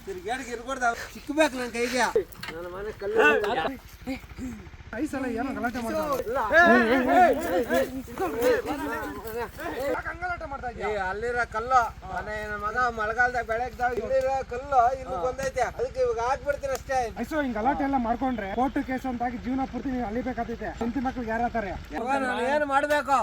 ತಿರ್ಗಾಡಿಗೆ ಇರ್ಬಾರ್ದು ಸಿಕ್ಕಬೇಕು ನನ್ನ ಕೈಗೆ ನನ್ನ ಮನೆ ಕಲ್ಲು ಐಸಲ್ಲ ಏನೋ ಗಲಾಟೆ ಅಲ್ಲಿರೋ ಕಲ್ಲು ಮನೆ ಮಗ ಮಳೆಗಾಲದಾಗ ಬೆಳಗ್ದಾಗ ಇಲ್ಲಿರೋ ಕಲ್ಲು ಇಲ್ಲಿ ಬಂದೈತೆ ಅದಕ್ಕೆ ಇವಾಗ ಹಾಕ್ಬಿಡ್ತೀನಿ ಅಷ್ಟೇ. ಐಸೋ ಹಿಂಗ್ ಗಲಾಟೆ ಎಲ್ಲ ಮಾಡ್ಕೊಂಡ್ರೆ ಕೋರ್ಟ್ ಕೇಸ್ ಅಂತ ಆಗಿ ಜೀವನ ಪೂರ್ತಿ ನೀವು ಅಲಿಬೇಕಾಗ್ತೈತೆ. ಹೆಂಡತಿ ಮಕ್ಳಿಗೆ ಯಾರು ಹೇಳ್ತಾರೆ ನಾನು ಏನ್ ಮಾಡ್ಬೇಕು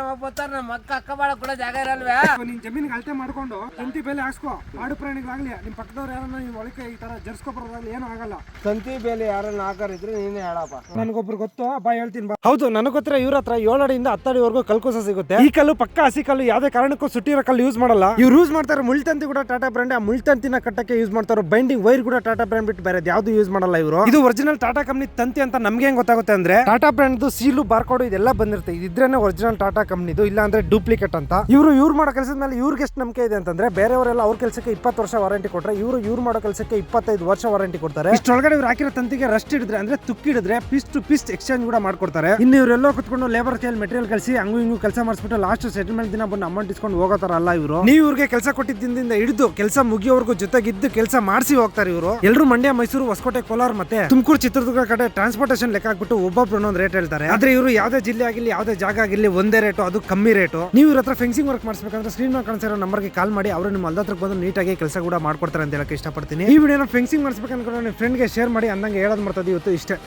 ನಮ್ಮ ಬರ್ತಾರ ನಮ್ಮ ಅಕ್ಕ ಅಕ್ಕ ಬಾಳ ಕೂಡ ಜಾಗ ಇರಲ್ವೇ. ನಿನ್ ಜಮೀನಿಗೆ ಅಳತೆ ಮಾಡ್ಕೊಂಡು ತಂತಿ ಬೇಲೆ ಹಾಕ್ಸ್ಕೋ. ಆಡು ಪ್ರಾಣಿಗಳಾಗ್ಲಿ ನಿಮ್ ಪಕ್ಕದವ್ರು ಯಾರನ್ನ ನೀವು ಒಳಗೆ ಈ ತರ ಜರ್ಸ್ಕೊ ಬರೋದಾಗ್ಲಿ ಏನು ಆಗಲ್ಲ. ತಂತಿ ಬೇಲೆ ಯಾರನ್ನ ಹಾಕರಿದ್ರೆ ನೀನೇ ಹೇಳಪ್ಪ. ನನಗೊಬ್ರು ಗೊತ್ತು ಬಾ ಹೇಳ್ತೀನಿ ಬಾ. ಹೌದು ನನಗೆ ಗೊತ್ತಿರ ಇವ್ರ ಹತ್ರ 7 ಅಡಿಯಿಂದ 10 ಅಡಿವರೆಗೂ ಕಲ್ಕೋಸ ಸಿಗುತ್ತೆ. ಈ ಕಲ್ಲು ಪಕ್ಕ ಹಸಿ ಕಲ್ಲು, ಯಾವ್ದೇ ಕಾರಣಕ್ಕೂ ಸುಟ್ಟಿರೋ ಕಲ್ಲು ಯೂಸ್ ಮಾಡಲ್ಲ. ಇವ್ರು ಯೂಸ್ ಮಾಡ್ತಾರೆ ಮುಳ್ತಂತಿ ಕೂಡ ಟಾಟಾ ಬ್ರ್ಯಾಂಡ್. ಆ ಮುಳ್ತಂತಿನ ಕಟ್ಟಕ್ಕೆ ಯೂಸ್ ಮಾಡ್ತಾರೆ. ಬೈಂಡಿಂಗ್ ವೈರ್ ಕೂಡ ಟಾಟಾ ಬ್ರ್ಯಾಂಡ್ ಬಿಟ್ಟು ಬೇರೆ ಯಾವ್ದು ಯೂಸ್ ಮಾಡಲ್ಲ ಇವರು. ಇದು ಒರಿಜಿನಲ್ ಟಾಟಾ ಕಂಪನಿ ತಂತಿ ಅಂತ ನಮ್ಗೆ ಹೆಂಗ್ ಗೊತ್ತಾಗುತ್ತೆ ಅಂದ್ರೆ ಟಾಟಾ ಬ್ರ್ಯಾಂಡ್ ಸೀಲು ಬಾರ್ಕೋಡ್ ಇದೆಲ್ಲ ಬಂದಿರುತ್ತೆ. ಇದ್ರೇನೆ ಒರಿಜಿನಲ್ ಟಾಟಾ ಕಂಪನಿದು, ಇಲ್ಲ ಅಂದ್ರೆ ಡೂಪ್ಲಿಕೇಟ್ ಅಂತ. ಇವ್ರು ಮಾಡೋ ಕೆಲಸದ ಮೇಲೆ ಇವ್ರಿಗೆ ಎಷ್ಟು ನಂಬಿಕೆ ಇದೆ ಅಂತಂದ್ರೆ ಬೇರೆಯವರೆಲ್ಲ ಅವ್ರ ಕೆಲಸಕ್ಕೆ 20 ವರ್ಷ ವಾರಂಟಿ ಕೊಟ್ರೆ ಇವ್ರು ಮಾಡೋ ಕೆಲಸಕ್ಕೆ 25 ವರ್ಷ ವಾರಂಟಿ ಕೊಡ್ತಾರೆ. ಇಷ್ಟೊಳಗಡೆ ಇವ್ರು ಹಾಕಿರೋ ತಂತಿಗೆ ರಸ್ಟ್ ಹಿಡಿದ್ರೆ ಅಂದ್ರೆ ತುಕ್ಕಿಡಿದ್ರೆ ಪೀಸ್ ಟು ಪೀಸ್ ಎಕ್ಸ್ಚೇಂಜ್ ಕೂಡ ಮಾಡ್ಕೊಡ್ತಾರೆ. ಇನ್ನು ಇವರೆಲ್ಲ ಕುತ್ಕೊಂಡು ಲೇಬರ್ ಕೈಯಲ್ಲಿ ಮೆಟೀರಿಯಲ್ ಕಳಿಸಿ ಹಂಗು ಹಿಂಗು ಕೆಲಸ ಮಾಡಿಸ್ಬಿಟ್ಟು ಲಾಸ್ಟ್ ಸೆಟಲ್ಮೆಂಟ್ ದಿನ ಬಂದು ಅಮೌಂಟ್ ಇಸ್ಕೊಂಡು ಹೋಗೋತಾರ ಅಲ್ಲ ಇವರು. ನೀವು ಇವ್ರಿಗೆ ಕೆಲಸ ಕೊಟ್ಟಿದ್ದರಿಂದ ಹಿಡಿದು ಕೆಲಸ ಮುಗಿಯೋವರೆಗೂ ಜೊತೆಗಿದ್ದು ಕೆಲಸ ಮಾಡಿಸಿ ಹೋಗ್ತಾರೆ ಇವರು. ಎಲ್ಲರೂ ಮಂಡ್ಯ, ಮೈಸೂರು, ಹೊಸಕೋಟೆ, ಕೋಲಾರ ಮತ್ತೆ ತುಮಕೂರು, ಚಿತ್ರದುರ್ಗ ಕಡೆ ಟ್ರಾನ್ಸ್ಪೋರ್ಟೇಷನ್ ಲೆಕ್ಕ ಹಾಕ್ಬಿಟ್ಟು ಒಬ್ಬೊಬ್ರು ಒಂದೊಂದು ರೇಟ್ ಹೇಳ್ತಾರೆ. ಆದ್ರೆ ಇವರು ಯಾವ್ದೇ ಜಿಲ್ಲೆ ಆಗಿರ್ಲಿ ಯಾವ್ದೇ ಜಾಗ ಆಗಿರ್ಲಿ ಒಂದೇ ರೇಟು, ಅದು ಕಮ್ಮಿ ರೇಟು. ನೀವು ಇವ್ರ ಹತ್ರ ಫೆನ್ಸಿಂಗ್ ವರ್ಕ್ ಮಾಡಿಸ್ಬೇಕಂದ್ರೆ ಸ್ಕ್ರೀನ್ ಮೇಲೆ ಕಾಣಿಸಿರೋ ನಂಬರ್ಗೆ ಕಾಲ್ ಮಾಡಿ ಅವರು ನಿಮ್ಮ ಹೊಲದ ಹತ್ರಕ್ಕೆ ಬಂದು ನೀಟಾಗಿ ಕೆಲಸ ಕೂಡ ಮಾಡ್ಕೊಡ್ತಾರೆ ಅಂತ ಹೇಳಕ್ಕೆ ಇಷ್ಟಪಡ್ತೀನಿ. ಈ ವಿಡಿಯೋನ ಫೆನ್ಸಿಂಗ್ ಮಾಡಿಸ್ಬೇಕು ಅನ್ಕೊಂಡು ನಿಮ್ಮ ಫ್ರೆಂಡ್ಗೆ ಶೇರ್ ಮಾಡಿ ಅಂದಂಗೆ ಹೇಳೋದು ಮಾಡ್ತದೆ ಇವತ್ತು ಇಷ್ಟೇ.